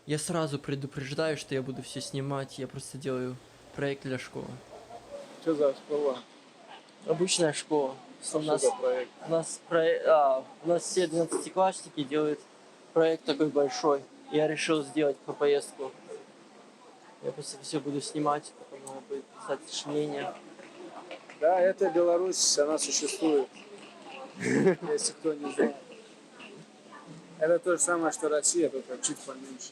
Я сразу предупреждаю, что я буду все снимать, я просто делаю проект для школы. Что за школа? Обычная школа. Что за проект? У нас все 12-классники делают проект такой большой. Я решил сделать по поездку. Я просто все буду снимать, потом надо будет писать сочинение. Да, это Беларусь, она существует. Если кто не знает. Это то же самое, что Россия, только чуть поменьше.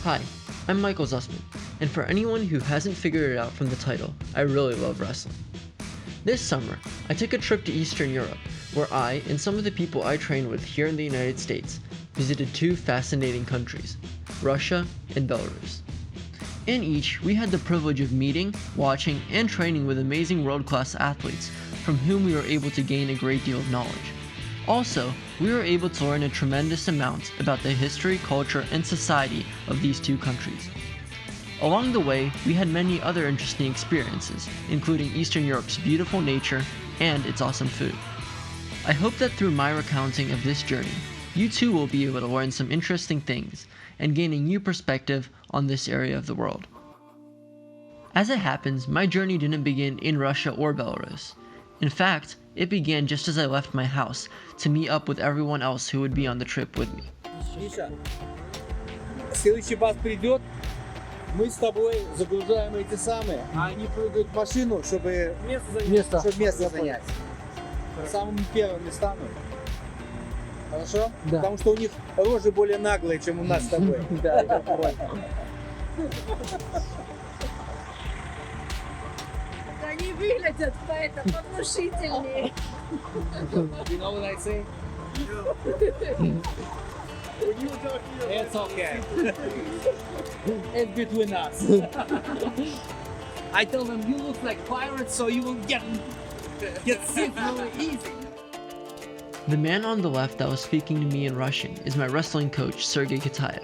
Hi, I'm Michael Zusman, and for anyone who hasn't figured it out from the title, I really love wrestling. This summer, I took a trip to Eastern Europe, where I and some of the people I train with here in the United States visited two fascinating countries, Russia and Belarus. In each, we had the privilege of meeting, watching, and training with amazing world-class athletes from whom we were able to gain a great deal of knowledge. Also, we were able to learn a tremendous amount about the history, culture, and society of these two countries. Along the way, we had many other interesting experiences, including Eastern Europe's beautiful nature and its awesome food. I hope that through my recounting of this journey, you too will be able to learn some interesting things and gain a new perspective on this area of the world. As it happens, my journey didn't begin in Russia or Belarus. In fact, it began just as I left my house to meet up with everyone else who would be on the trip with me. Миша, следующий бас придет, мы с тобой загружаем эти самые, а они прыгают в машину, чтобы место занять. Самыми первыми станут. Хорошо? Да. Потому что у них рожи более наглые, чем у нас с тобой. Да, я понял. Они выглядят поэтому внушительнее. You know what I say? It's okay. It's between us. I tell them you look like pirates, so you will get sick really easy. The man on the left that was speaking to me in Russian is my wrestling coach, Sergey Kitaev.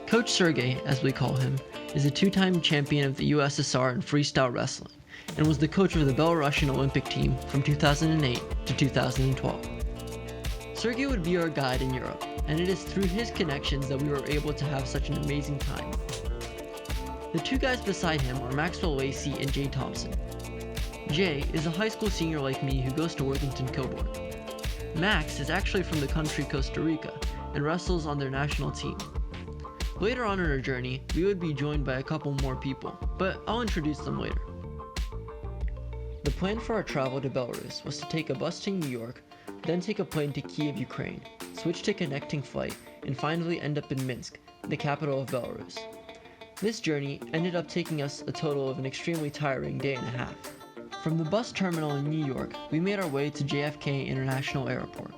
Coach Sergey, as we call him, is a two-time champion of the USSR in freestyle wrestling and was the coach of the Belarusian Olympic team from 2008 to 2012. Sergey would be our guide in Europe, and it is through his connections that we were able to have such an amazing time. The two guys beside him are Maxwell Lacey and Jay Thompson. Jay is a high school senior like me who goes to Worthington Coburn. Max is actually from the country Costa Rica and wrestles on their national team. Later on in our journey, we would be joined by a couple more people, but I'll introduce them later. The plan for our travel to Belarus was to take a bus to New York, then take a plane to Kiev, Ukraine, switch to connecting flight, and finally end up in Minsk, the capital of Belarus. This journey ended up taking us a total of an extremely tiring day and a half. From the bus terminal in New York, we made our way to JFK International Airport.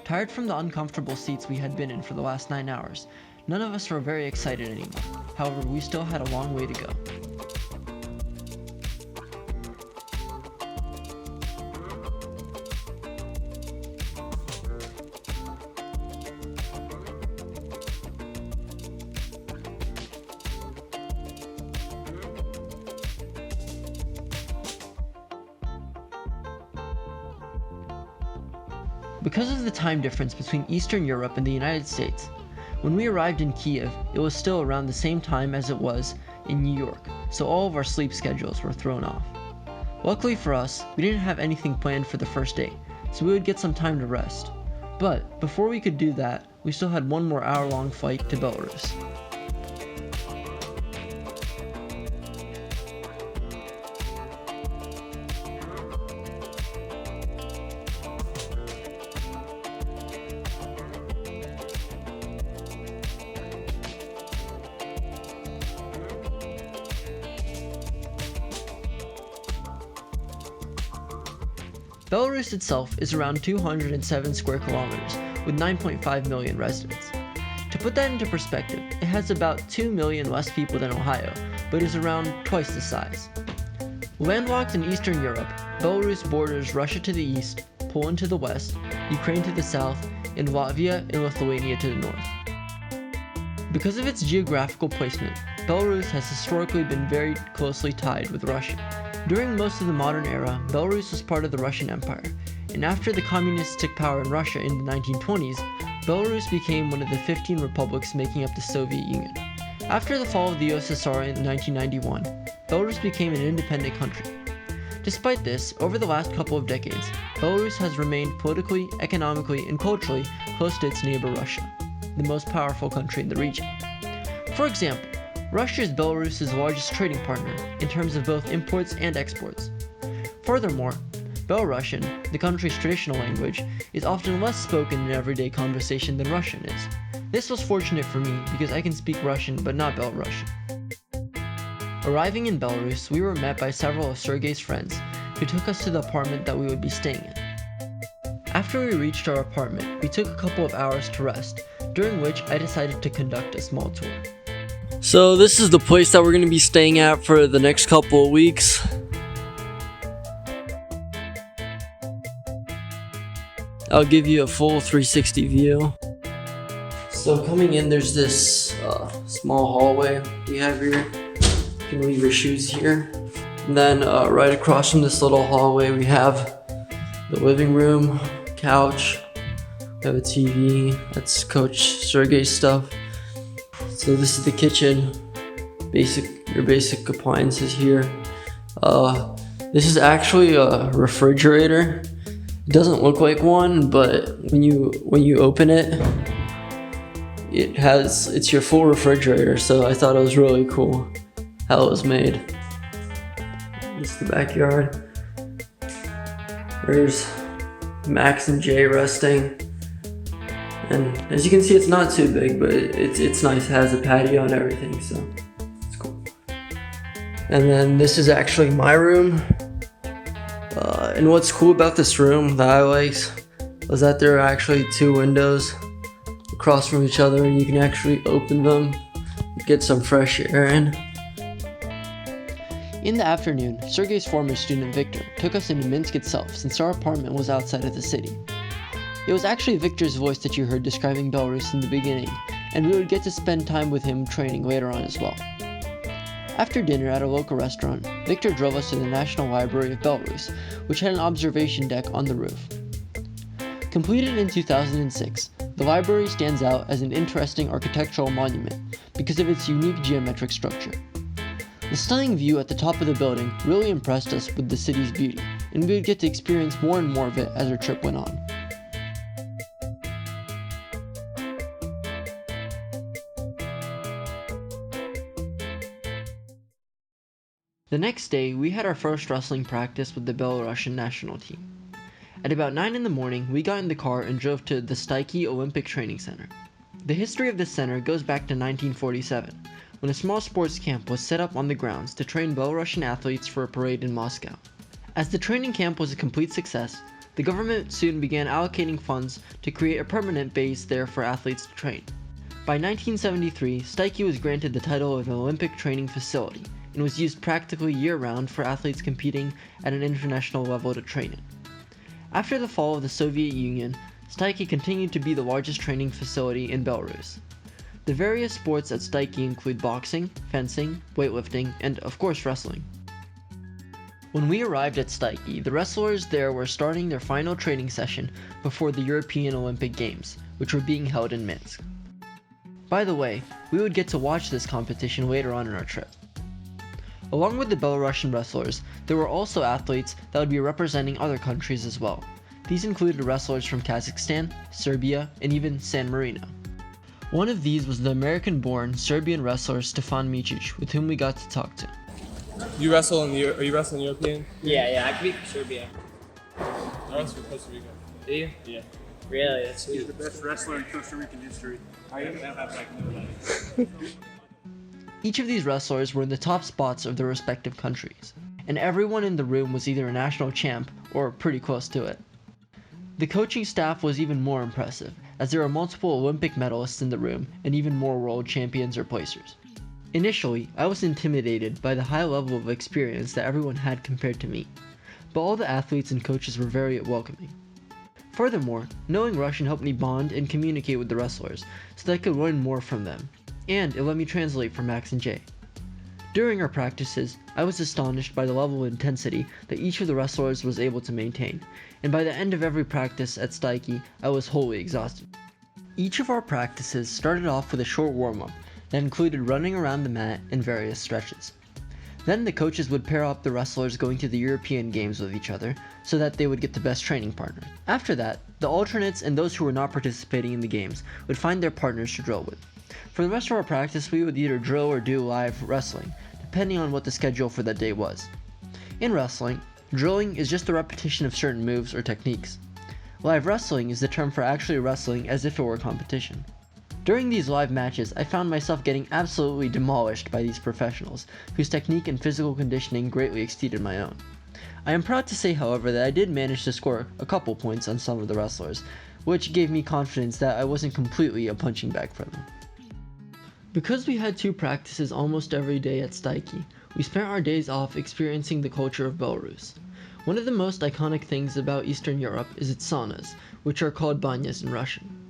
Tired from the uncomfortable seats we had been in for the last 9 hours, none of us were very excited anymore. However, we still had a long way to go. Because of the time difference between Eastern Europe and the United States, when we arrived in Kiev, it was still around the same time as it was in New York, so all of our sleep schedules were thrown off. Luckily for us, we didn't have anything planned for the first day, so we would get some time to rest. But before we could do that, we still had one more hour-long flight to Belarus. Belarus itself is around 207 square kilometers with 9.5 million residents. To put that into perspective, it has about 2 million less people than Ohio, but is around twice the size. Landlocked in Eastern Europe, Belarus borders Russia to the east, Poland to the west, Ukraine to the south, and Latvia and Lithuania to the north. Because of its geographical placement, Belarus has historically been very closely tied with Russia. During most of the modern era, Belarus was part of the Russian Empire, and after the communists took power in Russia in the 1920s, Belarus became one of the 15 republics making up the Soviet Union. After the fall of the USSR in 1991, Belarus became an independent country. Despite this, over the last couple of decades, Belarus has remained politically, economically, and culturally close to its neighbor Russia, the most powerful country in the region. For example, Russia is Belarus's largest trading partner in terms of both imports and exports. Furthermore, Belarusian, the country's traditional language, is often less spoken in everyday conversation than Russian is. This was fortunate for me because I can speak Russian but not Belarusian. Arriving in Belarus, we were met by several of Sergey's friends who took us to the apartment that we would be staying in. After we reached our apartment, we took a couple of hours to rest, during which I decided to conduct a small tour. So this is the place that we're going to be staying at for the next couple of weeks. I'll give you a full 360 view. So coming in, there's this small hallway we have here. You can leave your shoes here. And then right across from this little hallway, we have the living room, couch, we have a TV, that's Coach Sergey's stuff. So this is the kitchen, your basic appliances here. This is actually a refrigerator. It doesn't look like one, but when you open it, it's your full refrigerator, so I thought it was really cool how it was made. This is the backyard. There's Max and Jay resting. And as you can see, it's not too big, but it's nice. It has a patio and everything, so it's cool. And then this is actually my room. And what's cool about this room that I liked was that there are actually two windows across from each other, and you can actually open them, get some fresh air in. In the afternoon, Sergey's former student Victor took us into Minsk itself since our apartment was outside of the city. It was actually Victor's voice that you heard describing Belarus in the beginning, and we would get to spend time with him training later on as well. After dinner at a local restaurant, Victor drove us to the National Library of Belarus, which had an observation deck on the roof. Completed in 2006, the library stands out as an interesting architectural monument because of its unique geometric structure. The stunning view at the top of the building really impressed us with the city's beauty, and we would get to experience more and more of it as our trip went on. The next day, we had our first wrestling practice with the Belarusian national team. At about 9 in the morning, we got in the car and drove to the Staiki Olympic Training Center. The history of this center goes back to 1947, when a small sports camp was set up on the grounds to train Belarusian athletes for a parade in Moscow. As the training camp was a complete success, the government soon began allocating funds to create a permanent base there for athletes to train. By 1973, Staiki was granted the title of an Olympic training facility, and was used practically year-round for athletes competing at an international level to train in. After the fall of the Soviet Union, Staiki continued to be the largest training facility in Belarus. The various sports at Staiki include boxing, fencing, weightlifting, and of course wrestling. When we arrived at Staiki, the wrestlers there were starting their final training session before the European Olympic Games, which were being held in Minsk. By the way, we would get to watch this competition later on in our trip. Along with the Belarusian wrestlers, there were also athletes that would be representing other countries as well. These included wrestlers from Kazakhstan, Serbia, and even San Marino. One of these was the American-born Serbian wrestler Stefan Micic, with whom we got to talk to. Are you wrestling European? Yeah, I beat Serbia. I wrestle for Costa Rica. Do you? Yeah. Really? That's He's sweet. the best wrestler in Costa Rican history. Each of these wrestlers were in the top spots of their respective countries. and everyone in the room was either a national champ or pretty close to it. The coaching staff was even more impressive, as there were multiple Olympic medalists in the room and even more world champions or placers. Initially, I was intimidated by the high level of experience that everyone had compared to me, but all the athletes and coaches were very welcoming. Furthermore, knowing Russian helped me bond and communicate with the wrestlers so that I could learn more from them, and it let me translate for Max and Jay. During our practices, I was astonished by the level of intensity that each of the wrestlers was able to maintain, and by the end of every practice at Steike, I was wholly exhausted. Each of our practices started off with a short warm-up that included running around the mat and various stretches. Then the coaches would pair up the wrestlers going to the European Games with each other so that they would get the best training partner. After that, the alternates and those who were not participating in the games would find their partners to drill with. For the rest of our practice, we would either drill or do live wrestling, depending on what the schedule for that day was. In wrestling, drilling is just the repetition of certain moves or techniques. Live wrestling is the term for actually wrestling as if it were a competition. During these live matches, I found myself getting absolutely demolished by these professionals, whose technique and physical conditioning greatly exceeded my own. I am proud to say, however, that I did manage to score a couple points on some of the wrestlers, which gave me confidence that I wasn't completely a punching bag for them. Because we had 2 practices almost every day at Steike, we spent our days off experiencing the culture of Belarus. One of the most iconic things about Eastern Europe is its saunas, which are called banyas in Russian.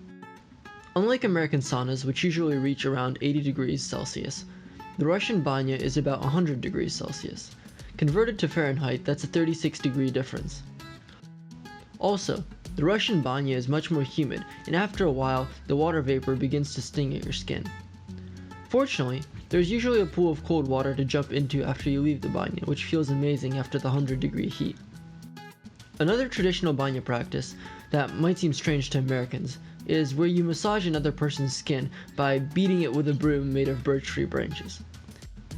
Unlike American saunas, which usually reach around 80 degrees Celsius, the Russian banya is about 100 degrees Celsius. Converted to Fahrenheit, that's a 36-degree difference. Also, the Russian banya is much more humid, and after a while, the water vapor begins to sting at your skin. Fortunately, there's usually a pool of cold water to jump into after you leave the banya, which feels amazing after the 100-degree heat. Another traditional banya practice that might seem strange to Americans is where you massage another person's skin by beating it with a broom made of birch tree branches.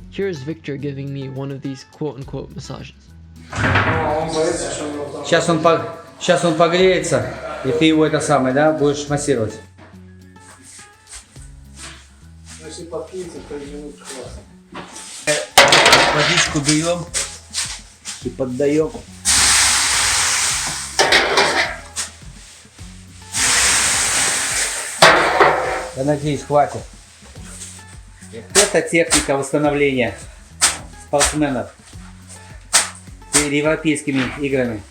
Here is Victor giving me one of these quote-unquote massages. Сейчас он погреется, и ты его будешь массировать. Водичку берем и поддаем. Я надеюсь, хватит. Это техника восстановления спортсменов перед европейскими играми.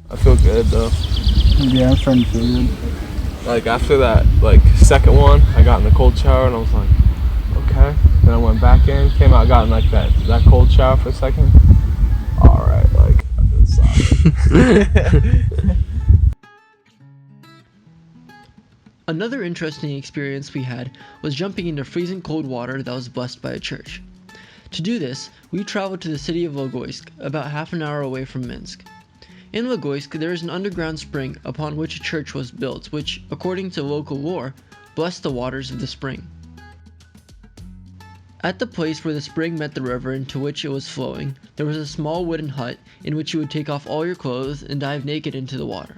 I feel good though. Yeah, I'm starting to feel good. Like after that, second one, I got in the cold shower and I was like, okay. Then I went back in, came out, got in that cold shower for a second. All right, I feel solid. Another interesting experience we had was jumping into freezing cold water that was blessed by a church. To do this, we traveled to the city of Logoisk, about half an hour away from Minsk. In Logoisk, there is an underground spring upon which a church was built, which, according to local lore, blessed the waters of the spring. At the place where the spring met the river into which it was flowing, there was a small wooden hut in which you would take off all your clothes and dive naked into the water.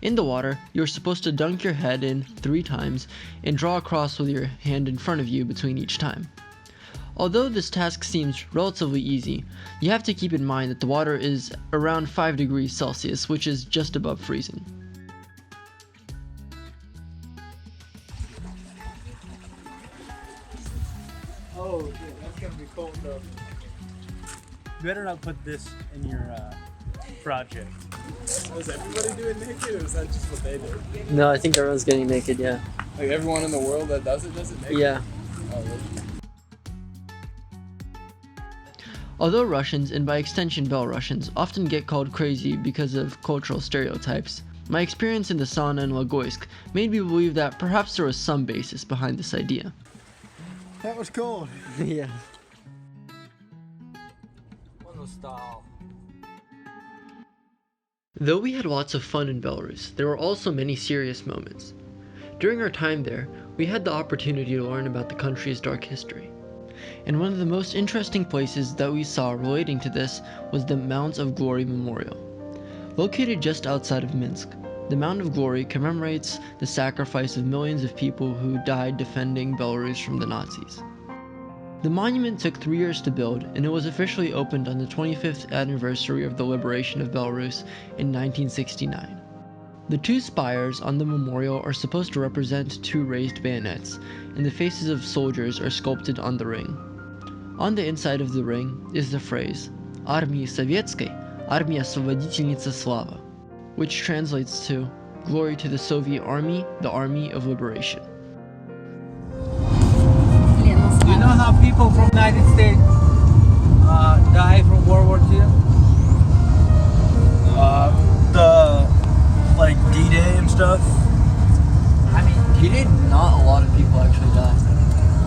In the water, you are supposed to dunk your head in 3 times and draw a cross with your hand in front of you between each time. Although this task seems relatively easy, you have to keep in mind that the water is around 5 degrees Celsius, which is just above freezing. Oh, dude, that's gonna be cold though. You better not put this in your project. Was everybody doing naked, or was that just what they did? No, I think everyone's getting naked, yeah. Like everyone in the world that does it naked? Yeah. Oh, really? Although Russians, and by extension Belarusians, often get called crazy because of cultural stereotypes, my experience in the sauna in Logoisk made me believe that perhaps there was some basis behind this idea. That was cold. Yeah. Though we had lots of fun in Belarus, there were also many serious moments. During our time there, we had the opportunity to learn about the country's dark history. And one of the most interesting places that we saw relating to this was the Mount of Glory Memorial. Located just outside of Minsk, the Mount of Glory commemorates the sacrifice of millions of people who died defending Belarus from the Nazis. The monument took 3 years to build, and it was officially opened on the 25th anniversary of the liberation of Belarus in 1969. The two spires on the memorial are supposed to represent two raised bayonets, and the faces of soldiers are sculpted on the ring. On the inside of the ring is the phrase "Армии Советской, Армия Освободительница Слава," which translates to "Glory to the Soviet Army, the Army of Liberation." Do you know how people from the United States die from World War II? The like D-Day and stuff. I mean, D-Day, not a lot of people actually die.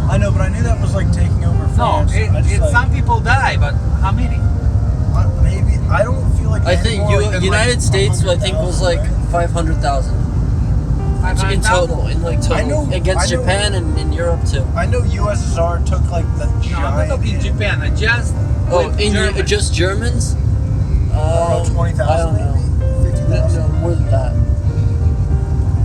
I know, but I knew that was like taking over no, France. I just, like, some people die, but how many? maybe I don't feel like. I think United States, I think, was like 500,000 in total, I know- against I know- Japan and in Europe too. I know USSR took like the No, I'm not giant. talking Japan. I just Oh, with in Germany. just Germans? I don't know, 20,000 I don't know. maybe, 50,000. No, more than that.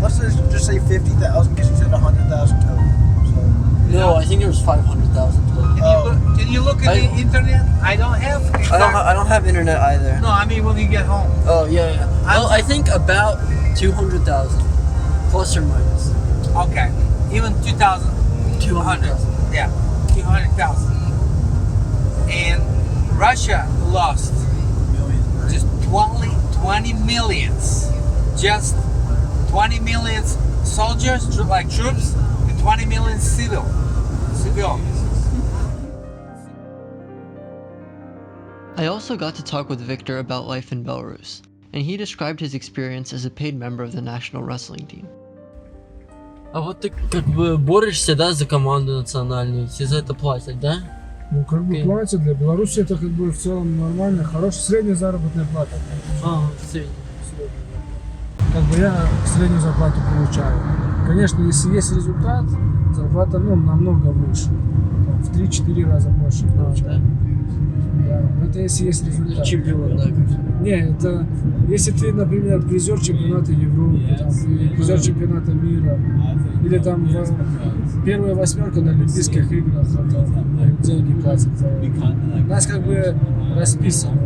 Let's just say 50,000 because you said 100,000 total. So. No, I think there was 500,000 total. Can you look at I- the internet? I don't have. I don't have internet either. No, I mean when you get home. Oh yeah. Well, I think about 200,000, plus or minus. Okay, even 2,000. 200,000. Yeah, 200,000. And Russia lost just 20 millions. Just 20 million soldiers, like troops, and 20 million civilians. I also got to talk with Victor about life in Belarus, and he described his experience as a paid member of the national wrestling team. А вот ты как бы борешься, да, за команду национальную, тебе за это платят, да? Ну, как бы Окей. платят, для Беларуси это как бы в целом нормально, хорошая средняя заработная плата. Как бы я среднюю зарплату получаю. Конечно, если есть результат, зарплата намного выше. Там, в 3-4 раза больше получаю. Да, но это если есть результат. Чемпион, да. Не, это если ты, например, призер чемпионата Европы, там, призер чемпионата мира, или там первая восьмерка на Олимпийских играх, это, деньги платят за это. У нас как бы расписано.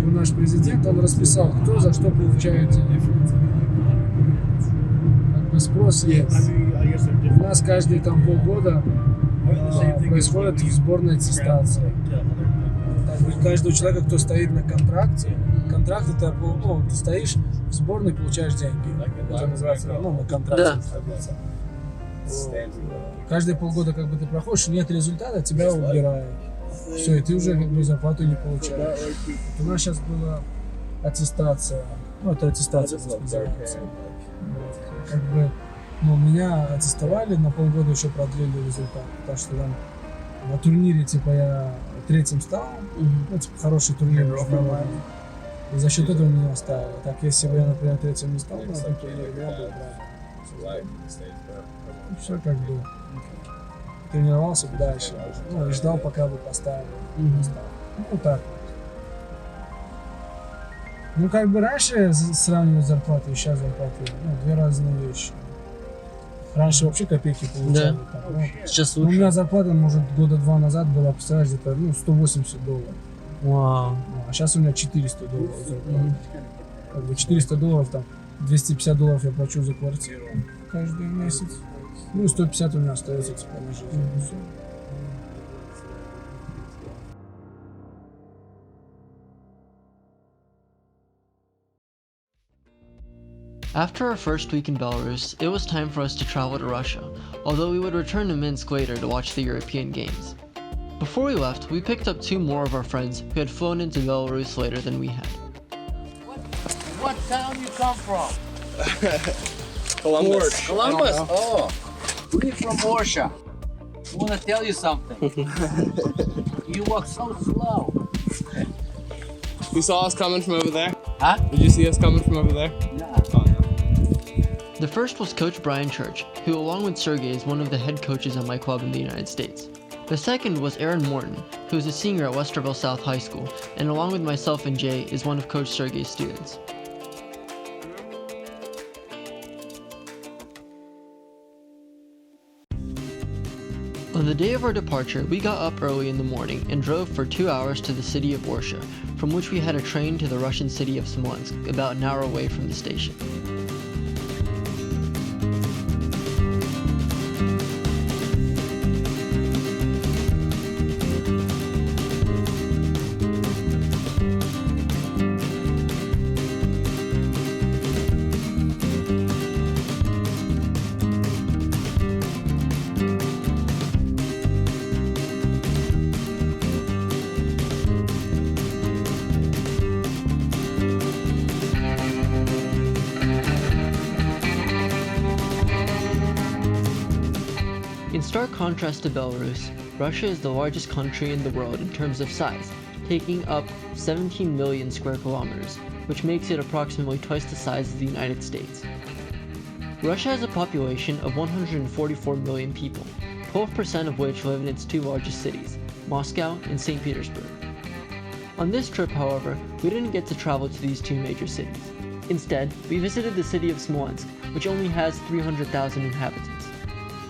Наш президент, он расписал, кто за что получает деньги. Как бы спрос есть. У нас каждые там полгода происходит в сборной аттестация. Каждого человека, кто стоит на контракте, контракт это, ты стоишь в сборной, получаешь деньги. Это называется, на контракте. Да. Каждые полгода как бы ты проходишь, нет результата, тебя убирают. Все, и ты уже как бы зарплату не получаешь. У нас сейчас была аттестация, это аттестация здесь называется. Как бы, меня аттестовали, на полгода еще продлили результат, потому что там на турнире, типа, я третьим стал, хороший турнир международный, и за счет этого меня оставили. Так, если бы я, например, третьим не стал на этом турнире, я бы брал. И все как бы. Тренировался бы дальше, и ждал, пока бы поставили. Так. Как бы раньше сравнивать зарплаты и сейчас зарплаты, две разные вещи. Раньше вообще копейки получали. Да. Там, Сейчас у лучше. меня зарплата, может, года 2 назад была, представляешь, где-то $180. Вау. А сейчас у меня $400 зарплата. Как бы $400, там, $250 я плачу за квартиру каждый месяц. И 150 у меня остается, типа, на жизнь. Всё. After our first week in Belarus, it was time for us to travel to Russia, although we would return to Minsk later to watch the European Games. Before we left, we picked up 2 more of our friends who had flown into Belarus later than we had. What town you come from? Columbus. Columbus. Oh, we're from Warsaw. I want to tell you something. You walk so slow. You saw us coming from over there? Huh? Did you see us coming from over there? Yeah. Oh, no. The first was Coach Brian Church, who along with Sergey is one of the head coaches at my club in the United States. The second was Aaron Morton, who is a senior at Westerville South High School, and along with myself and Jay is one of Coach Sergey's students. On the day of our departure, we got up early in the morning and drove for 2 hours to the city of Orsha, from which we had a train to the Russian city of Smolensk, about an hour away from the station. In stark contrast to Belarus, Russia is the largest country in the world in terms of size, taking up 17 million square kilometers, which makes it approximately twice the size of the United States. Russia has a population of 144 million people, 12% of which live in its two largest cities, Moscow and St. Petersburg. On this trip, however, we didn't get to travel to these two major cities. Instead, we visited the city of Smolensk, which only has 300,000 inhabitants.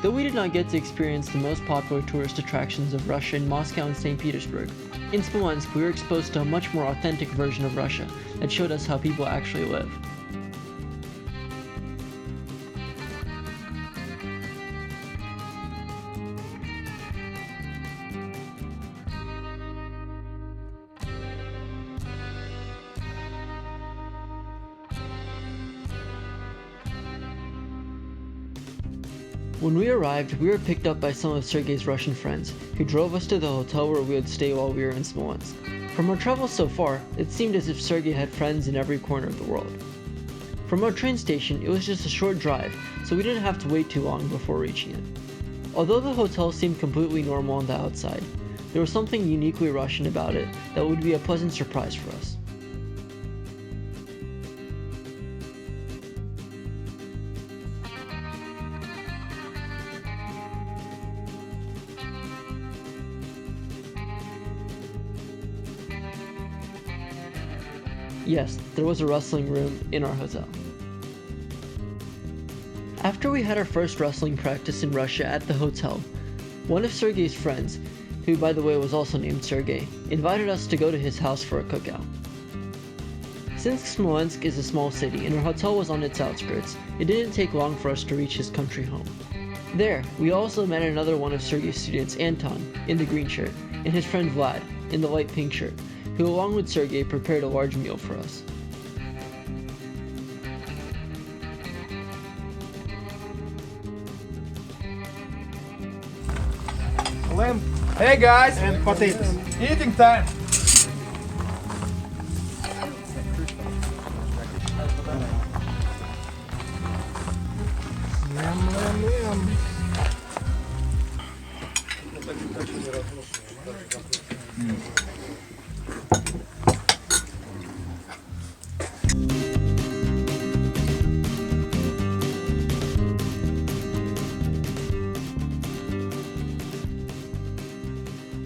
Though we did not get to experience the most popular tourist attractions of Russia in Moscow and St. Petersburg, in Smolensk we were exposed to a much more authentic version of Russia that showed us how people actually live. When we arrived, we were picked up by some of Sergei's Russian friends, who drove us to the hotel where we would stay while we were in Smolensk. From our travels so far, it seemed as if Sergei had friends in every corner of the world. From our train station, it was just a short drive, so we didn't have to wait too long before reaching it. Although the hotel seemed completely normal on the outside, there was something uniquely Russian about it that would be a pleasant surprise for us. Yes, there was a wrestling room in our hotel. After we had our first wrestling practice in Russia at the hotel, one of Sergei's friends, who by the way was also named Sergei, invited us to go to his house for a cookout. Since Smolensk is a small city and our hotel was on its outskirts, it didn't take long for us to reach his country home. There, we also met another one of Sergei's students, Anton, in the green shirt, and his friend Vlad, in the light pink shirt, who along with Sergei prepared a large meal for us. Lamb. Hey guys! And potatoes. Eating time! Lamb, lamb, lamb.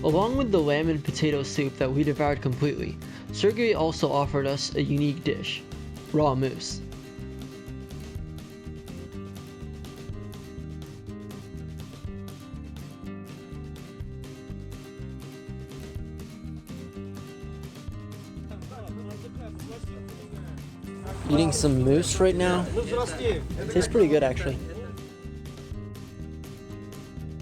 Along with the lamb and potato soup that we devoured completely, Sergei also offered us a unique dish, raw moose. Eating some moose right now. Tastes pretty good actually.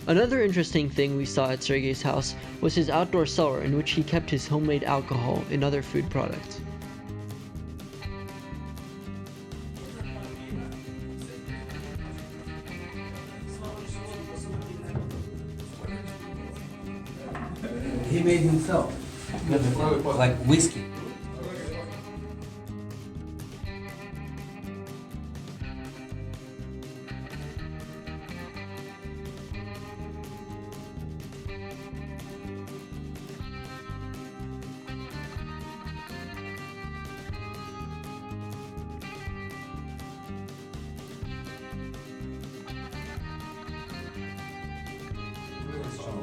Another interesting thing we saw at Sergei's house was his outdoor cellar in which he kept his homemade alcohol and other food products. He made himself, like whiskey.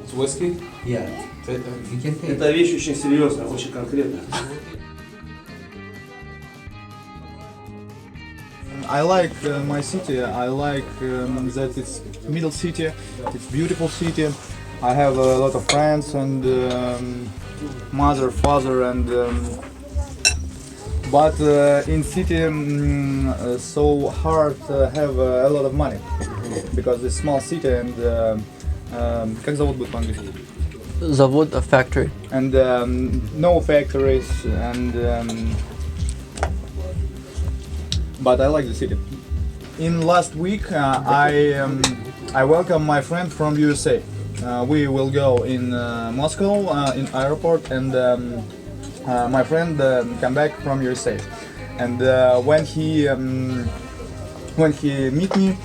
It's whiskey? Yeah, you can take. Это вещь очень серьезная, очень конкретная. I like my city. I like that it's middle city. It's beautiful city. I have a lot of friends and mother, father, and but in city so hard have a lot of money because it's small city and как завод будет по-английски? Завод, a factory. And no factories and but I like the city. In last week I welcome my friend from USA. We will go in Moscow in airport and my friend come back from USA. And when he meet me,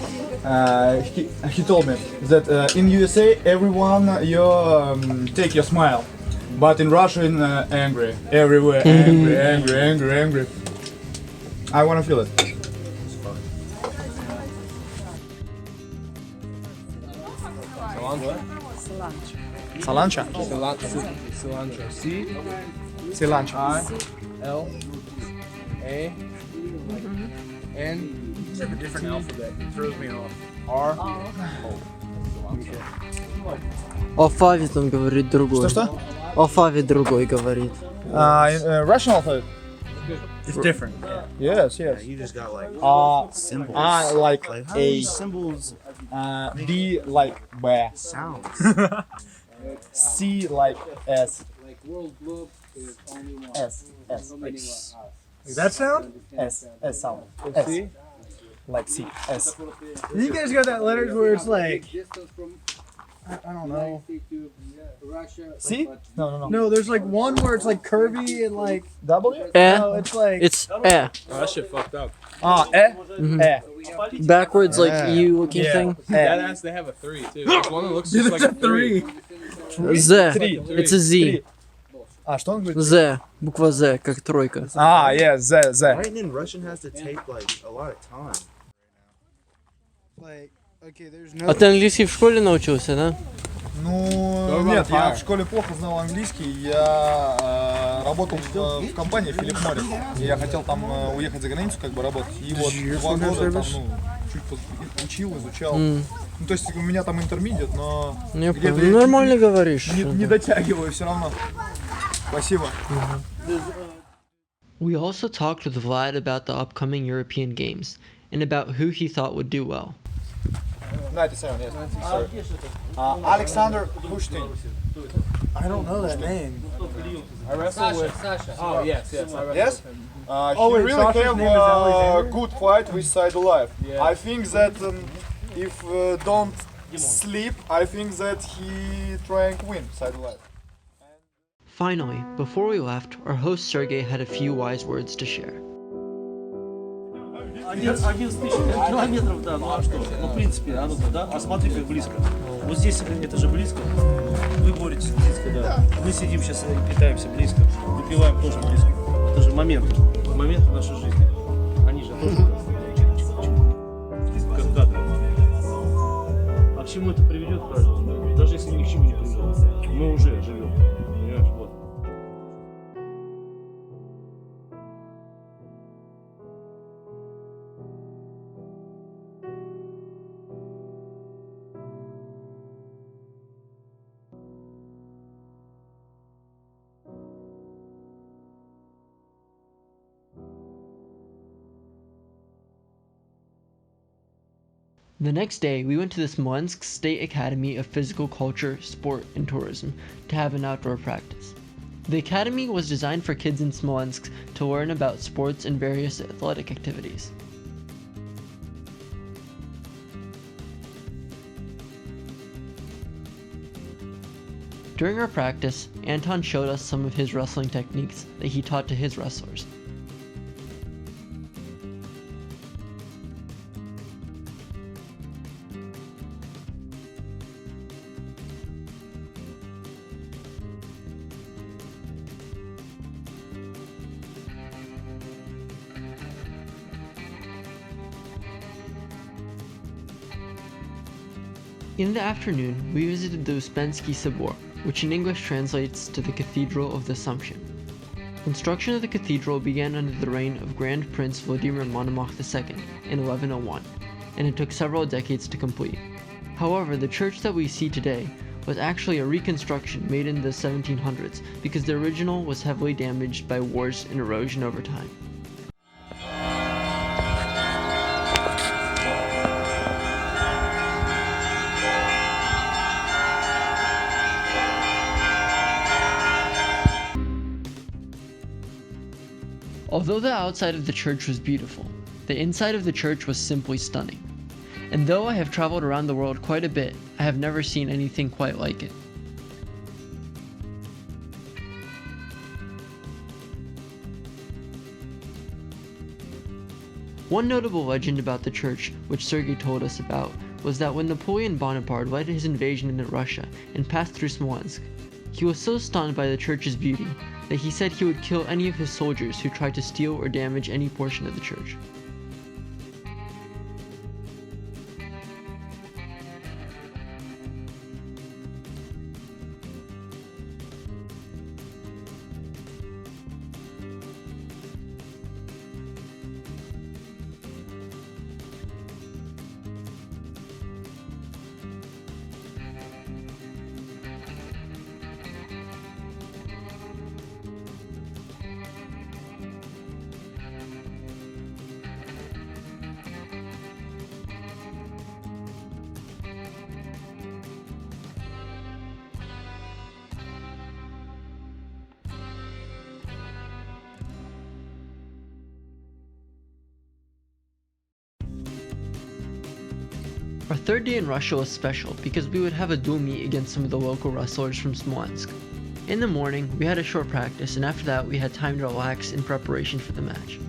he told me that in USA everyone take your smile, but in Russia angry everywhere, angry. I wanna feel it. Cilantro. Cilantro. C. Cilantro. I. L. A. N. It's like a different alphabet. It throws me off. R. Алфавит он говорит другой. Что? Алфавит другой говорит. Russian alphabet. It's different. Yes. You just got like Symbols. symbols. Like How A. many symbols B like B. sounds? C like S. S. Like that sound? S sound. S. Like C. S. You guys got that letters where it's like, I don't know. C? No. No, there's like one where it's like curvy and like, W? no, it's like, It's E. Oh, that shit fucked up. E. Backwards like U looking thing. That ass, they have a 3 too. There's one that looks just like a 3. Z. Three. It's a Z. Что он говорит? Z. Буква Z, как тройка. Yes, Z. Writing in Russian has to take like a lot of time. Like, okay, there's no. А ты английский в школе научился, да? Ну, нет, я в школе плохо знал английский. Я работал в компании Philip Morris. И я хотел там уехать за границу, как бы работать. И вот 2 года там, чуть учил, изучал. Ну, то есть у меня там интермедиат, но Я где-то понял. я Нормально говоришь. не дотягиваю все равно. Спасибо. We also talked with Vlad about the upcoming European Games and about who he thought would do well. 97, yes. Sorry. Alexander Pushtin. I don't know that name. I wrestle with. Oh, yes. I wrestle Yes? with him. He wait, really Sasha's have name is a Alexander? good fight with Side Alive. Yeah. I think that if don't sleep, I think that he trying to win Side Alive. Finally, before we left, our host Sergey had a few wise words to share. 11 тысяч километров, да, ну а что? Ну, в принципе, оно, да, а смотри, как близко. Вот здесь это же близко. Вы боретесь близко, да. Мы сидим сейчас и питаемся близко. Выпиваем тоже близко. Это же моменты нашей жизни. Они же тоже близко, как кадры. А к чему это приведет, правильно? Даже если ни к чему не приведет. Мы уже живем. Понимаешь, вот. The next day, we went to the Smolensk State Academy of Physical Culture, Sport, and Tourism to have an outdoor practice. The academy was designed for kids in Smolensk to learn about sports and various athletic activities. During our practice, Anton showed us some of his wrestling techniques that he taught to his wrestlers. In the afternoon, we visited the Uspensky Sobor, which in English translates to the Cathedral of the Assumption. Construction of the cathedral began under the reign of Grand Prince Vladimir Monomach II in 1101, and it took several decades to complete. However, the church that we see today was actually a reconstruction made in the 1700s because the original was heavily damaged by wars and erosion over time. Although the outside of the church was beautiful, the inside of the church was simply stunning. And though I have traveled around the world quite a bit, I have never seen anything quite like it. One notable legend about the church, which Sergei told us about, was that when Napoleon Bonaparte led his invasion into Russia and passed through Smolensk, he was so stunned by the church's beauty that he said he would kill any of his soldiers who tried to steal or damage any portion of the church. Our third day in Russia was special because we would have a duel meet against some of the local wrestlers from Smolensk. In the morning, we had a short practice, and after that we had time to relax in preparation for the match.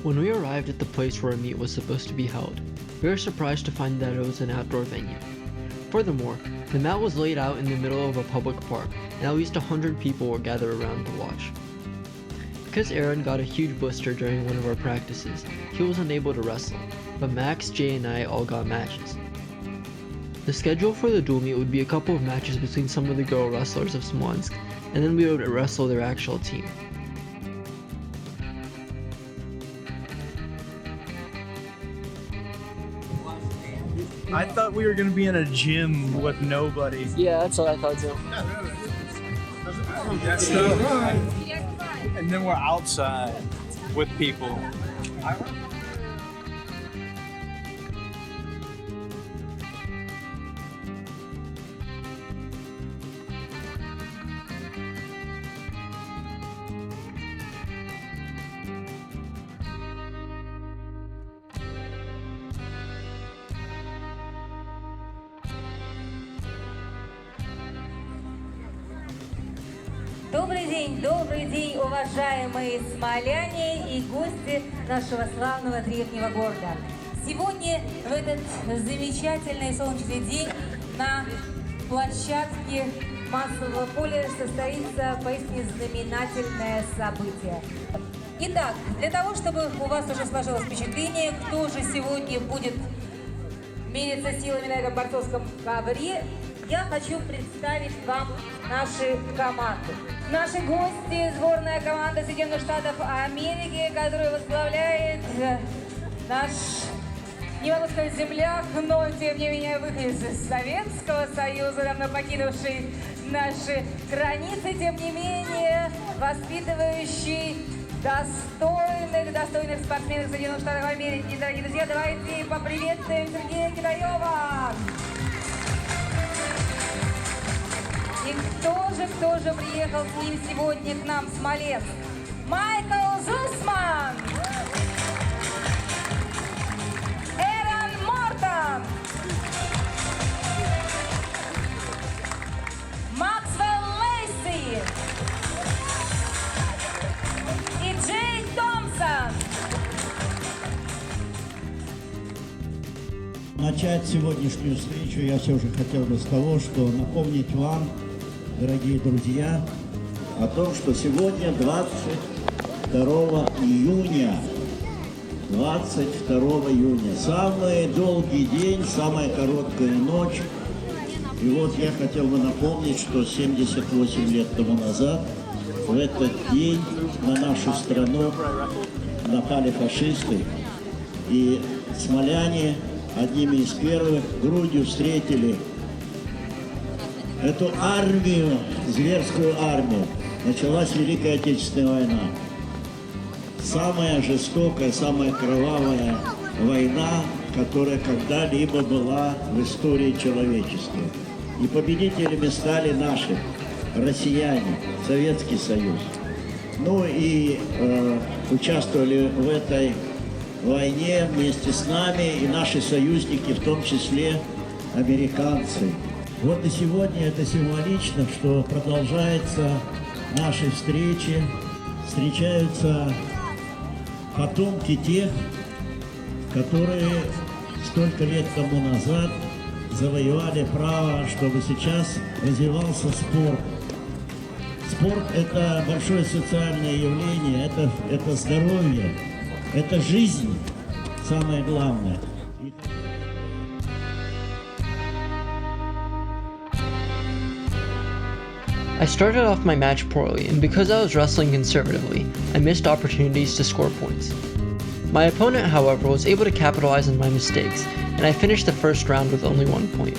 When we arrived at the place where our meet was supposed to be held, we were surprised to find that it was an outdoor venue. Furthermore, the mat was laid out in the middle of a public park, and at least 100 people were gathered around to watch. Because Aaron got a huge blister during one of our practices, he was unable to wrestle, but Max, Jay, and I all got matches. The schedule for the duel meet would be a couple of matches between some of the girl wrestlers of Smolensk, and then we would wrestle their actual team. I thought we were gonna be in a gym with nobody. Yeah, that's what I thought too. That's not right. And then we're outside with people. Добрый день, уважаемые смоляне и гости нашего славного древнего города. Сегодня, в этот замечательный солнечный день, на площадке массового поля состоится поистине знаменательное событие. Итак, для того, чтобы у вас уже сложилось впечатление, кто же сегодня будет мериться силами на этом борцовском ковре, я хочу представить вам наши команды. Наши гости, сборная команда Соединенных Штатов Америки, которую возглавляет наш, не могу сказать, земляк, но тем не менее выходец из Советского Союза, давно покинувший наши границы, тем не менее воспитывающий достойных спортсменов Соединенных Штатов Америки. Дорогие друзья, давайте поприветствуем Сергея Китаева. И кто же приехал с ним сегодня к нам в Смоленск? Майкл Zusman, Эрон Мортон, Максвелл Лейси и Джей Томпсон. Начать сегодняшнюю встречу я все же хотел бы с того, что напомнить вам, дорогие друзья, о том, что сегодня, 22 июня 22 июня. Самый долгий день, самая короткая ночь. И вот я хотел бы напомнить, что 78 лет тому назад, в этот день на нашу страну напали фашисты. И смоляне одними из первых грудью встретили эту армию, зверскую армию. Началась Великая Отечественная война. Самая жестокая, самая кровавая война, которая когда-либо была в истории человечества. И победителями стали наши россияне, Советский Союз. Ну и участвовали в этой войне вместе с нами и наши союзники, в том числе американцы. Вот и сегодня это символично, что продолжаются наши встречи, встречаются потомки тех, которые столько лет тому назад завоевали право, чтобы сейчас развивался спорт. Спорт – это большое социальное явление, это здоровье, это жизнь, самое главное. I started off my match poorly, and because I was wrestling conservatively, I missed opportunities to score points. My opponent, however, was able to capitalize on my mistakes, and I finished the first round with only 1 point.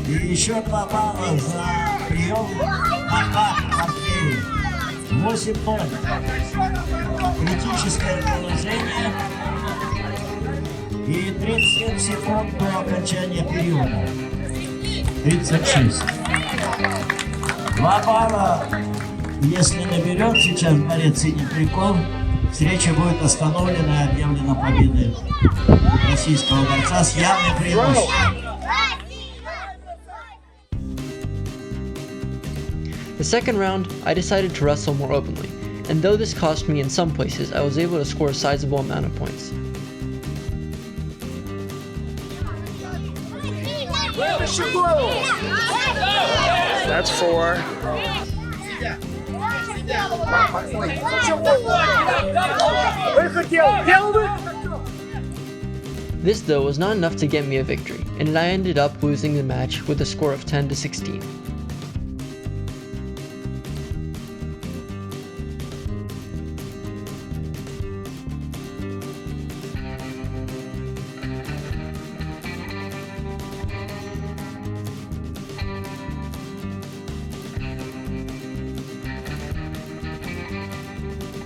И еще 2 балла за прием атак артели. 8-0. Критическое положение. И 37 секунд до окончания периода. 36. 2 балла, если наберет сейчас борец синий трикол, встреча будет остановлена и объявлена победой российского борца с явным преимуществом. The second round, I decided to wrestle more openly, and though this cost me in some places, I was able to score a sizable amount of points. That's 4. This though was not enough to get me a victory, and I ended up losing the match with a score of 10-16.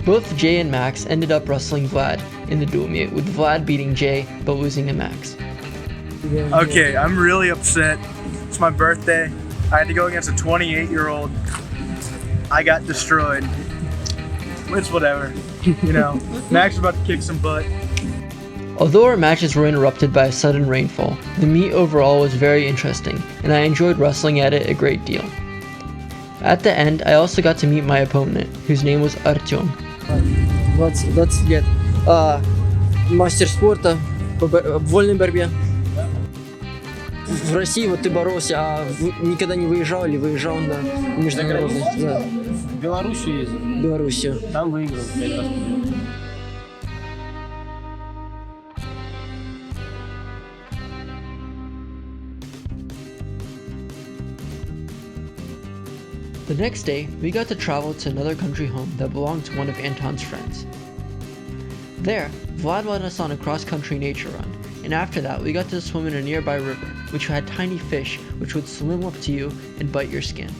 Both Jay and Max ended up wrestling Vlad in the dual meet, with Vlad beating Jay but losing to Max. Okay, I'm really upset. It's my birthday. I had to go against a 28-year-old. I got destroyed. It's whatever, you know. Max is about to kick some butt. Although our matches were interrupted by a sudden rainfall, the meet overall was very interesting, and I enjoyed wrestling at it a great deal. At the end, I also got to meet my opponent, whose name was Artyom. 20 лет. Мастер спорта в вольной борьбе. В России вот ты боролся, а никогда не выезжал или выезжал на международный? Да. В Белоруссию ездил. В Белоруссию. Там выиграл 5 раз. The next day, we got to travel to another country home that belonged to one of Anton's friends. There, Vlad led us on a cross-country nature run, and after that we got to swim in a nearby river, which had tiny fish which would swim up to you and bite your skin.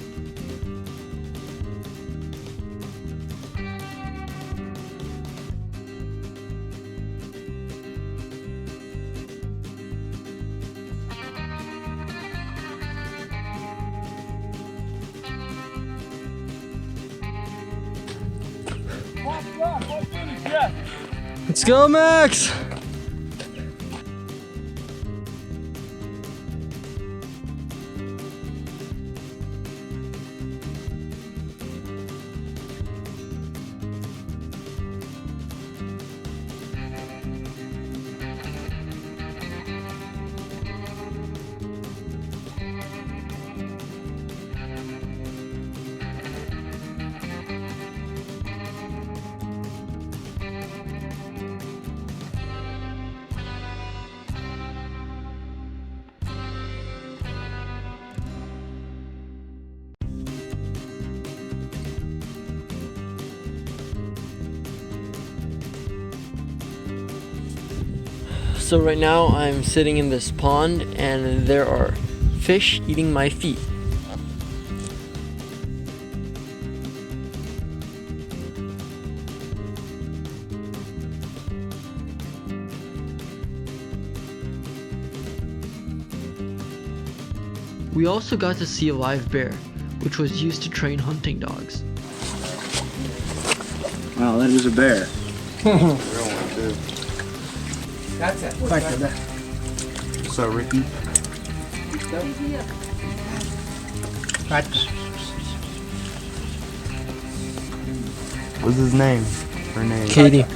Let's go, Max! So right now I'm sitting in this pond and there are fish eating my feet. We also got to see a live bear, which was used to train hunting dogs. Wow, that is a bear. So Ricky. What's his name? Her name? Katie.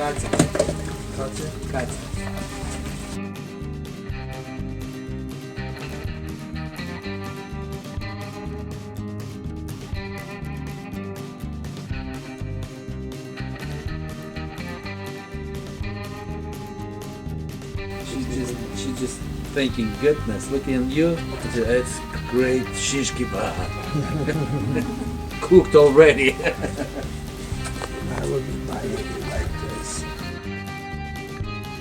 She's just thinking, goodness, look at you. It's great shish kebab. Cooked already. I would buy it like this.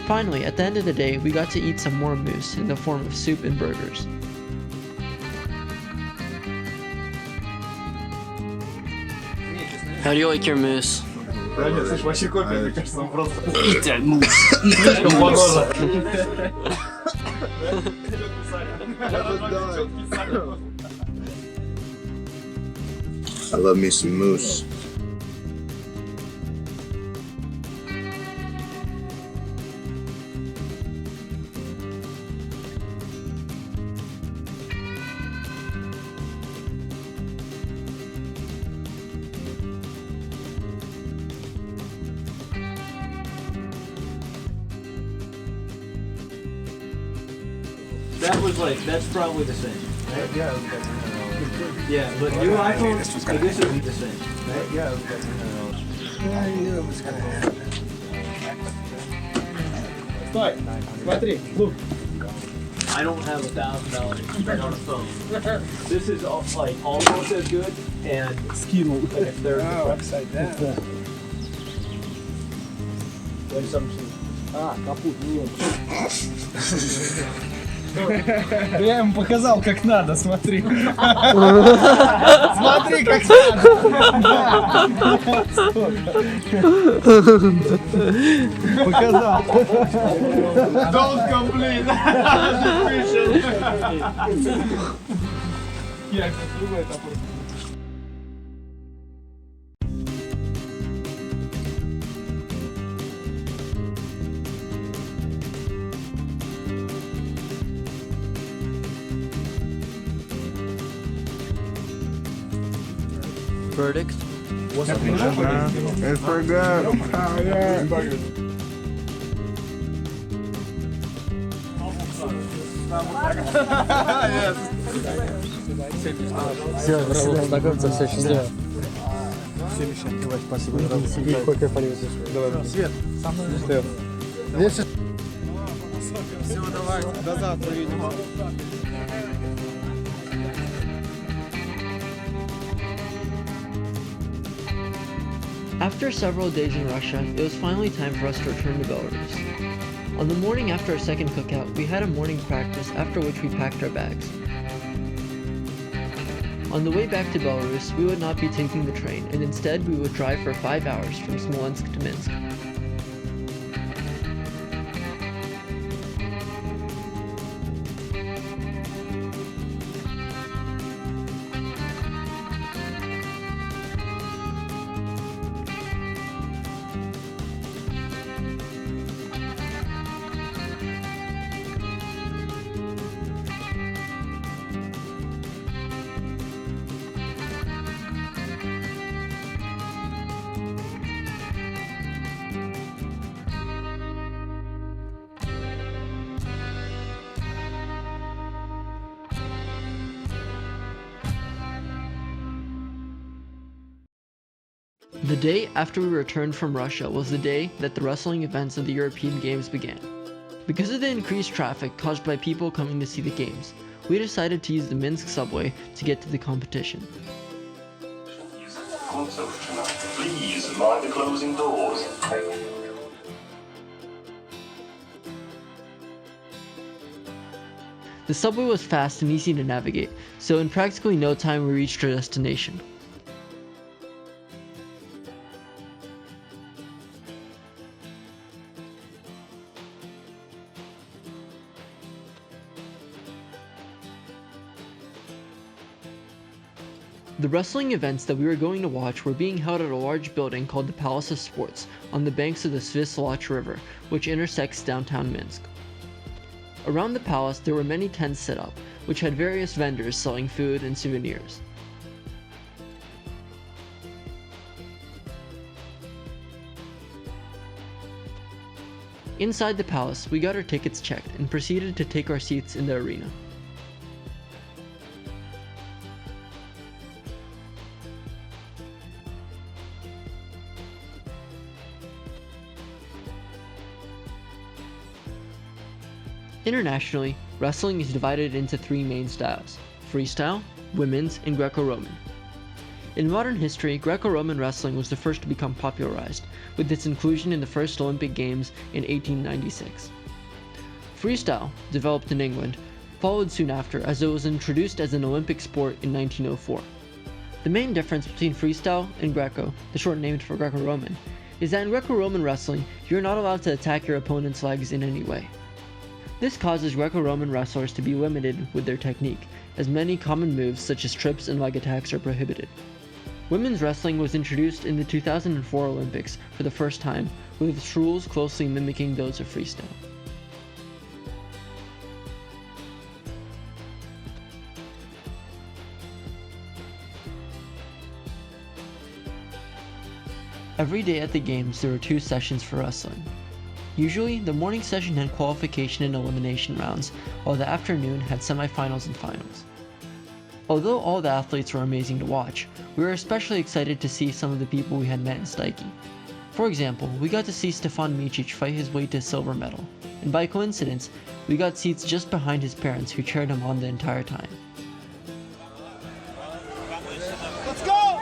Finally, at the end of the day, we got to eat some more moose in the form of soup and burgers. How do you like your moose? Да нет, слушай, вообще копия, мне кажется, он просто... Слишком похоже. I love me some moose. That was like, that's probably the same, right? Yeah, but new iPhone, I guess it would be the same, right? I knew it was gonna happen. Sтой, смотри, look. I don't have $1,000 on a phone. This is like almost as good and like a third. Wow, upside down. There's some... капут. Я ему показал, как надо, смотри. Смотри, как надо. Показал. Don't complain. Я любой топор. Verdict? What's up, man? It's pretty good. Oh, yeah. Все, браво, знакомься, все счастливо. Спасибо. Давай, Свет, со мной. Все, давай, до завтра, видимо. After several days in Russia, it was finally time for us to return to Belarus. On the morning after our second cookout, we had a morning practice, after which we packed our bags. On the way back to Belarus, we would not be taking the train, and instead we would drive for 5 hours from Smolensk to Minsk. The day after we returned from Russia was the day that the wrestling events of the European Games began. Because of the increased traffic caused by people coming to see the games, we decided to use the Minsk subway to get to the competition. Please mind the closing doors. The subway was fast and easy to navigate, so in practically no time we reached our destination. The wrestling events that we were going to watch were being held at a large building called the Palace of Sports on the banks of the Svislach River, which intersects downtown Minsk. Around the palace there were many tents set up, which had various vendors selling food and souvenirs. Inside the palace, we got our tickets checked and proceeded to take our seats in the arena. Internationally, wrestling is divided into three main styles: freestyle, women's, and Greco-Roman. In modern history, Greco-Roman wrestling was the first to become popularized, with its inclusion in the first Olympic Games in 1896. Freestyle, developed in England, followed soon after as it was introduced as an Olympic sport in 1904. The main difference between freestyle and Greco, the short name for Greco-Roman, is that in Greco-Roman wrestling, you're not allowed to attack your opponent's legs in any way. This causes Greco-Roman wrestlers to be limited with their technique, as many common moves such as trips and leg attacks are prohibited. Women's wrestling was introduced in the 2004 Olympics for the first time, with its rules closely mimicking those of freestyle. Every day at the games there were 2 sessions for wrestling. Usually, the morning session had qualification and elimination rounds, while the afternoon had semifinals and finals. Although all the athletes were amazing to watch, we were especially excited to see some of the people we had met in Steiky. For example, we got to see Stefan Micic fight his way to silver medal, and by coincidence, we got seats just behind his parents who cheered him on the entire time. Let's go!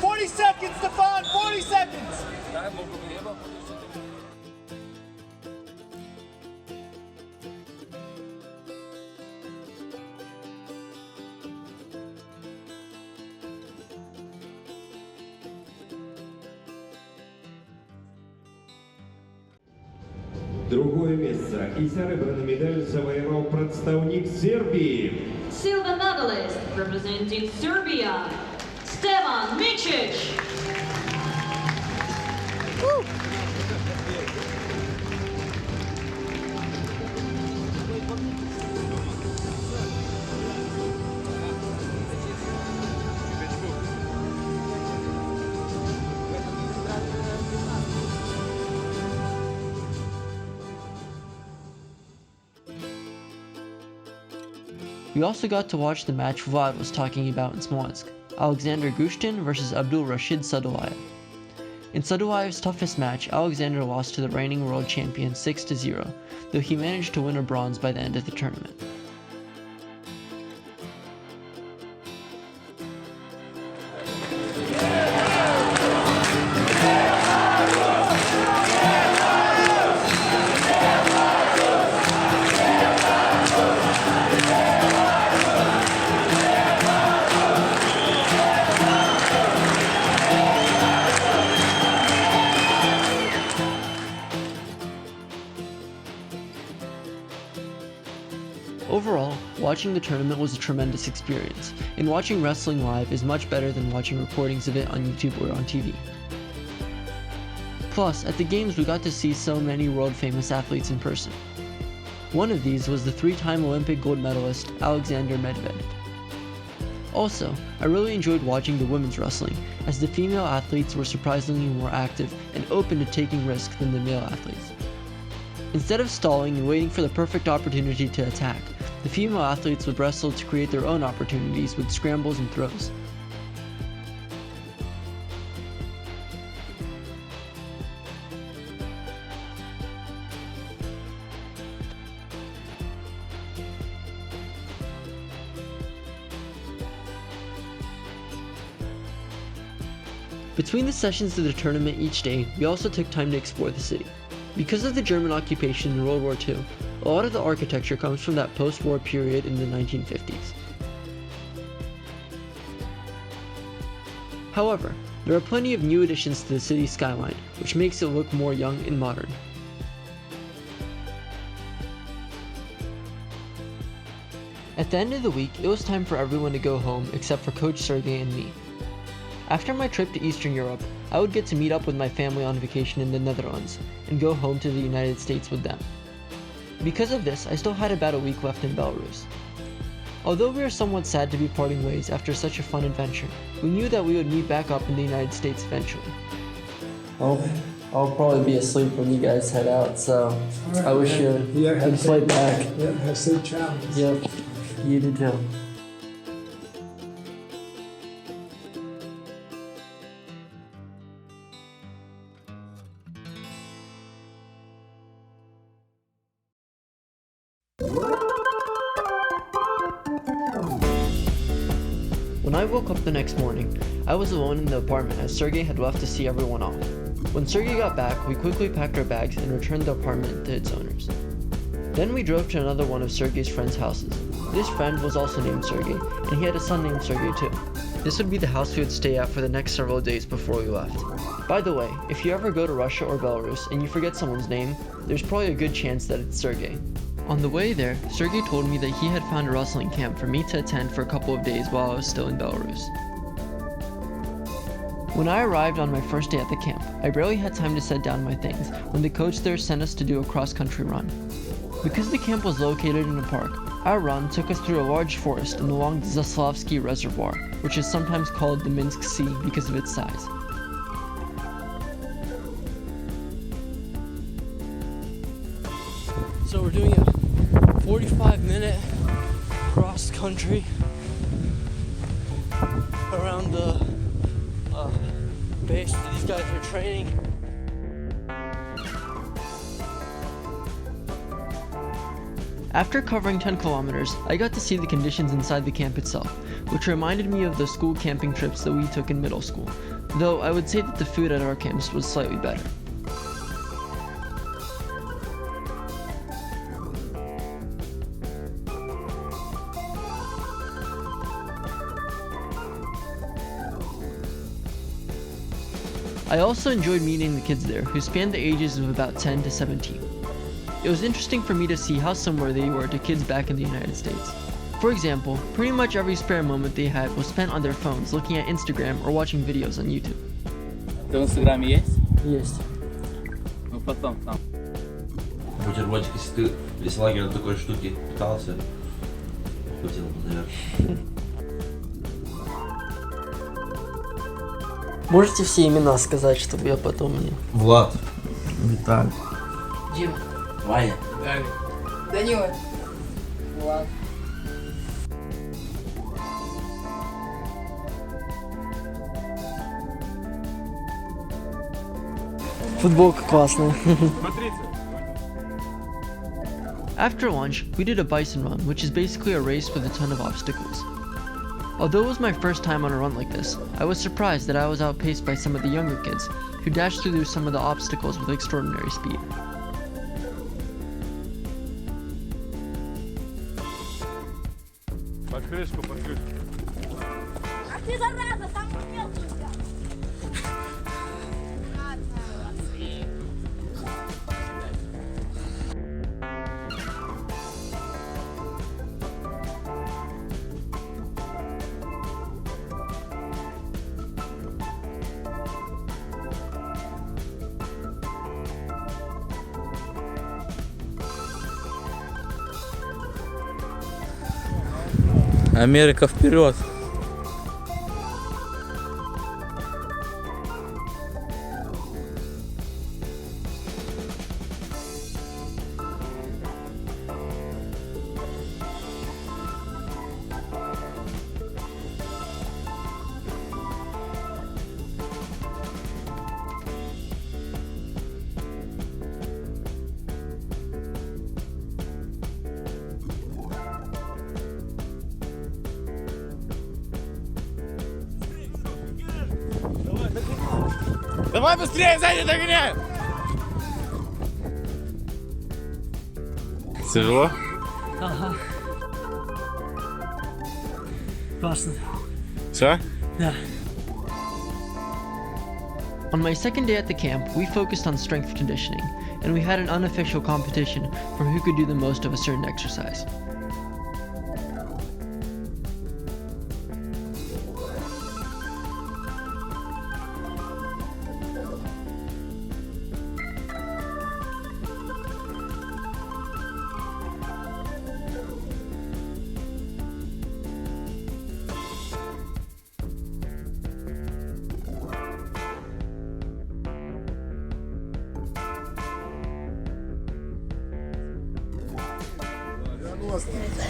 40 seconds, Stefan! 40 seconds! Другое место и серебряную медаль завоевал представник Сербии. Silver medalist representing Serbia, Stefan Micic. We also got to watch the match Vlad was talking about in Smolensk, Alexander Gushtin versus Abdul Rashid Sadulayev. In Sadulayev's toughest match, Alexander lost to the reigning world champion 6-0, though he managed to win a bronze by the end of the tournament. Overall, watching the tournament was a tremendous experience, and watching wrestling live is much better than watching recordings of it on YouTube or on TV. Plus, at the games we got to see so many world-famous athletes in person. One of these was the 3-time Olympic gold medalist Alexander Medved. Also, I really enjoyed watching the women's wrestling, as the female athletes were surprisingly more active and open to taking risks than the male athletes. Instead of stalling and waiting for the perfect opportunity to attack, the female athletes would wrestle to create their own opportunities with scrambles and throws. Between the sessions of the tournament each day, we also took time to explore the city. Because of the German occupation in World War II, a lot of the architecture comes from that post-war period in the 1950s. However, there are plenty of new additions to the city's skyline, which makes it look more young and modern. At the end of the week, it was time for everyone to go home except for Coach Sergey and me. After my trip to Eastern Europe, I would get to meet up with my family on vacation in the Netherlands and go home to the United States with them. Because of this, I still had about a week left in Belarus. Although we were somewhat sad to be parting ways after such a fun adventure, we knew that we would meet back up in the United States eventually. Well, I'll probably be asleep when you guys head out, so I wish you a good flight back. Yeah, have safe travels. Yep, you did too. When I woke up the next morning, I was alone in the apartment as Sergey had left to see everyone off. When Sergey got back, we quickly packed our bags and returned the apartment to its owners. Then we drove to another one of Sergey's friends' houses. This friend was also named Sergey, and he had a son named Sergey too. This would be the house we would stay at for the next several days before we left. By the way, if you ever go to Russia or Belarus and you forget someone's name, there's probably a good chance that it's Sergey. On the way there, Sergey told me that he had found a wrestling camp for me to attend for a couple of days while I was still in Belarus. When I arrived on my first day at the camp, I barely had time to set down my things when the coach there sent us to do a cross-country run. Because the camp was located in a park, our run took us through a large forest and along the Zaslavsky Reservoir, which is sometimes called the Minsk Sea because of its size. So we're doing a 45-minute cross-country around the base where these guys are training. After covering 10 kilometers, I got to see the conditions inside the camp itself, which reminded me of the school camping trips that we took in middle school, though I would say that the food at our camps was slightly better. I also enjoyed meeting the kids there, who spanned the ages of about 10 to 17. It was interesting for me to see how similar they were to kids back in the United States. For example, pretty much every spare moment they had was spent on their phones looking at Instagram or watching videos on YouTube. Ты в Инстаграме есть? Есть. Ну потом там. Бутербродик, если ты весь лагерь на такой штуке питался, хватило бы, наверное. Можете все имена сказать, чтобы я потом не... Влад. Виталий. Дима. Ваня. Данила. Влад. Футболка классная. After lunch, we did a bison run, which is basically a race with a ton of obstacles. Although it was my first time on a run like this, I was surprised that I was outpaced by some of the younger kids, who dashed through some of the obstacles with extraordinary speed. Под крышку, под крышку. Ах ты зараза, там мелкий взял. Америка вперед! Давай быстрее, сзади догоняй! Тяжело? Ага. Классно. Все? Да. On my second day at the camp, we focused on strength conditioning, and we had an unofficial competition for who could do the most of a certain exercise.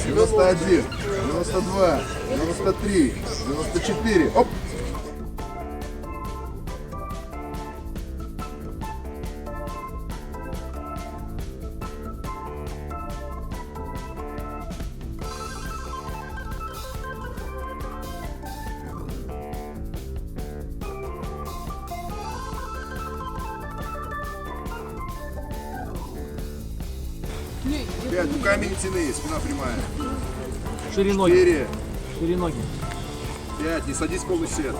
Девяносто один, 92, 93, 94. Оп! Пять, руками не тяни, спина прямая. Шире ноги. 4. Шире ноги. 5, не садись полный сет.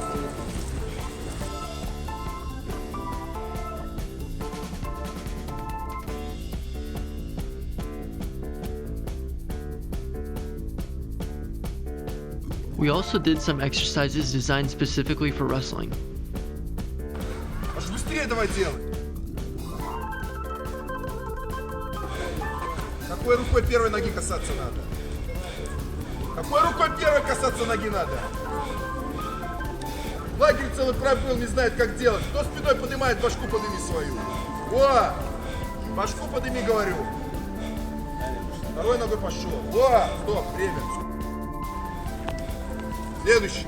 We also did some exercises designed specifically for wrestling. Аж быстрее давай делай. Какой рукой первой ноги касаться надо? Какой рукой первой касаться ноги надо? Лагерь целый пробыл, не знает как делать. Кто спиной поднимает, башку подними свою. О! Башку подними, говорю. Второй ногой пошел. О! Стоп, время. Следующий.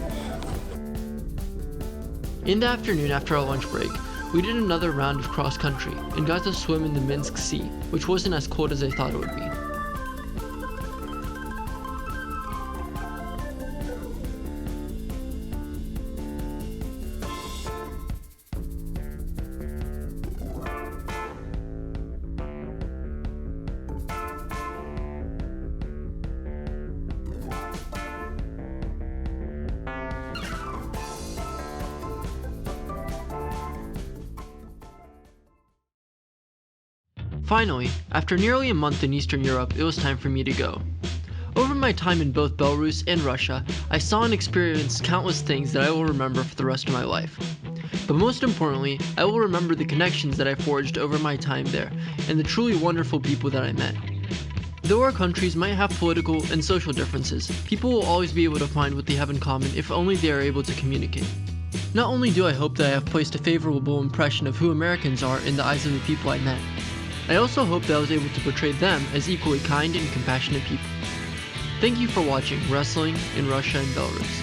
In the afternoon after our lunch break, we did another round of cross country and got to swim in the Minsk Sea, which wasn't as cold as I thought it would be. Finally, after nearly a month in Eastern Europe, it was time for me to go. Over my time in both Belarus and Russia, I saw and experienced countless things that I will remember for the rest of my life. But most importantly, I will remember the connections that I forged over my time there and the truly wonderful people that I met. Though our countries might have political and social differences, people will always be able to find what they have in common if only they are able to communicate. Not only do I hope that I have placed a favorable impression of who Americans are in the eyes of the people I met, I also hope that I was able to portray them as equally kind and compassionate people. Thank you for watching Wrestling in Russia and Belarus.